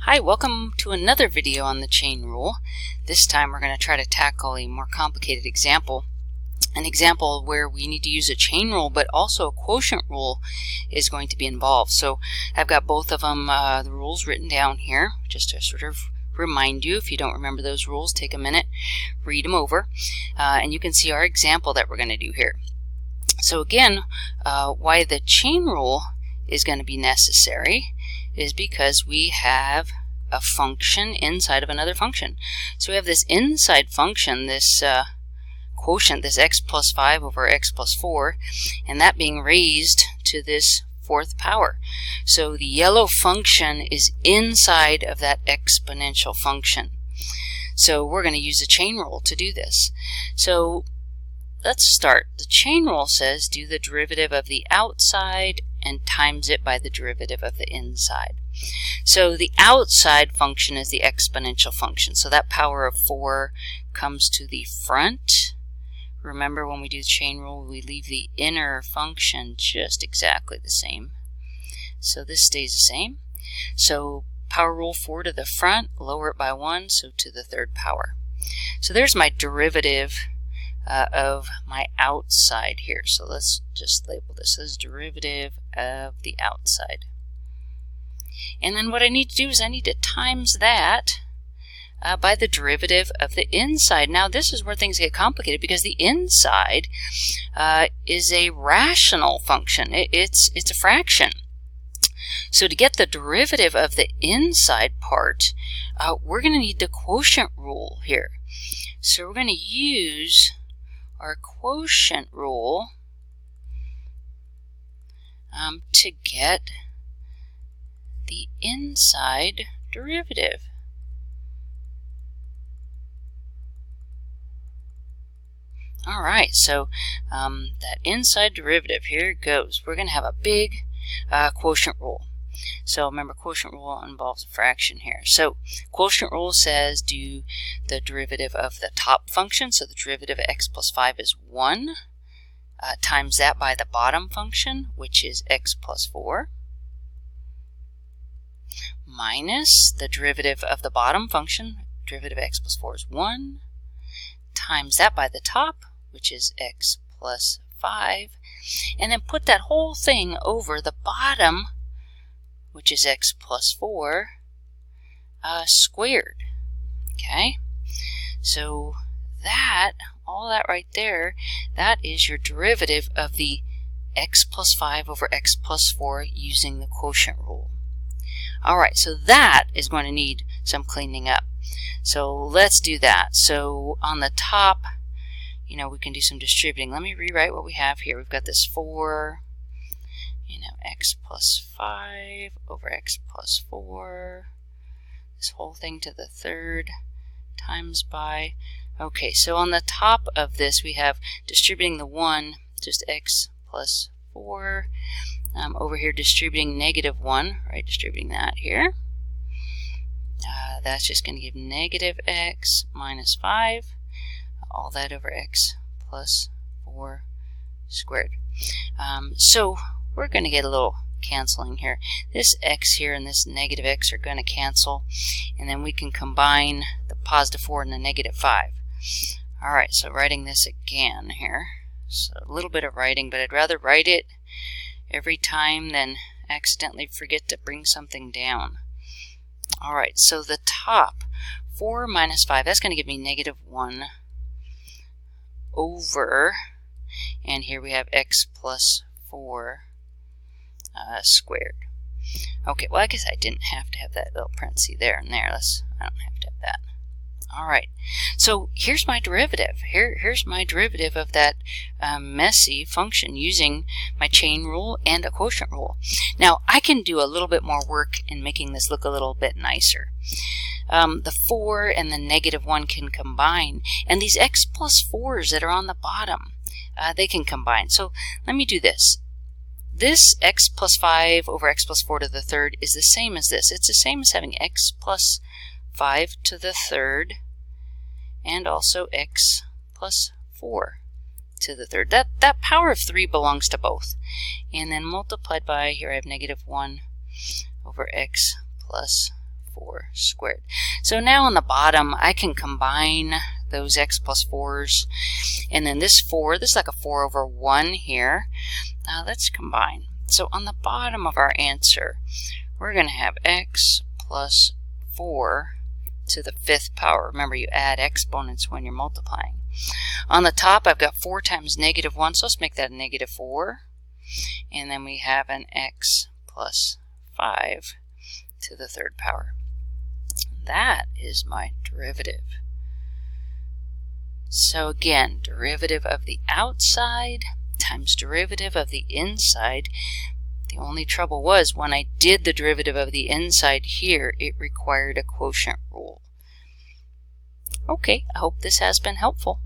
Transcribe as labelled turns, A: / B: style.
A: Hi, welcome to another video on the chain rule. This time we're going to try to tackle a more complicated example. An example where we need to use a chain rule, but also a quotient rule is going to be involved. So I've got both of them, the rules written down here, just to sort of remind you. If you don't remember those rules, take a minute, read them over, and you can see our example that we're going to do here. So again, why the chain rule is going to be necessary is because we have a function inside of another function. So we have this inside function, this quotient, this x plus 5 over x plus 4, and that being raised to this fourth power. So the yellow function is inside of that exponential function. So we're going to use a chain rule to do this. So let's start. The chain rule says do the derivative of the outside and times it by the derivative of the inside. So the outside function is the exponential function. So that power of 4 comes to the front. Remember, when we do the chain rule, we leave the inner function just exactly the same. So this stays the same. So power rule 4 to the front, lower it by 1, so to the third power. So there's my derivative of my outside here. So let's just label this as derivative of the outside. And then what I need to do is I need to times that by the derivative of the inside. Now this is where things get complicated because the inside is a rational function. It's a fraction. So to get the derivative of the inside part, we're going to need the quotient rule here. So we're going to use our quotient rule to get the inside derivative. Alright, so that inside derivative, here it goes. We're going to have a big quotient rule. So remember, quotient rule involves a fraction here. So quotient rule says do the derivative of the top function. So the derivative of x plus 5 is 1. Times that by the bottom function, which is x plus 4. Minus the derivative of the bottom function, derivative of x plus 4 is 1. Times that by the top, which is x plus 5. And then put that whole thing over the bottom, which is x plus 4 squared. Okay, so that, all that right there, that is your derivative of the x plus 5 over x plus 4 using the quotient rule. Alright, so that is going to need some cleaning up. So let's do that. So on the top, you know, we can do some distributing. Let me rewrite what we have here. We've got this 4, x plus 5 over x plus 4, this whole thing to the third, times by, okay, so on the top of this we have distributing the 1, just x plus 4, over here distributing negative 1, right, distributing that here, that's just going to give negative x minus 5, all that over x plus 4 squared. So we're going to get a little canceling here. This x here and this negative x are going to cancel, and then we can combine the positive 4 and the negative 5. Alright, so writing this again here. So a little bit of writing, but I'd rather write it every time than accidentally forget to bring something down. Alright, so the top, 4 minus 5, that's going to give me negative 1 over, and here we have x plus 4 squared. Okay, well I guess I didn't have to have that little parenthesis there and there. I don't have to have that. Alright, so here's my derivative. Here's my derivative of that messy function using my chain rule and a quotient rule. Now I can do a little bit more work in making this look a little bit nicer. The 4 and the negative 1 can combine, and these x plus 4s that are on the bottom, they can combine. So let me do this. This x plus 5 over x plus 4 to the third is the same as this. It's the same as having x plus 5 to the third and also x plus 4 to the third. That power of 3 belongs to both. And then multiplied by, here I have negative 1 over x plus 4 squared. So now on the bottom, I can combine those x plus 4's, and then this 4, this is like a 4 over 1 here. Let's combine. So on the bottom of our answer, we're going to have x plus 4 to the 5th power. Remember, you add exponents when you're multiplying. On the top, I've got 4 times negative 1, so let's make that a negative 4. And then we have an x plus 5 to the 3rd power. That is my derivative. So again, derivative of the outside times derivative of the inside. The only trouble was when I did the derivative of the inside here, it required a quotient rule. Okay, I hope this has been helpful.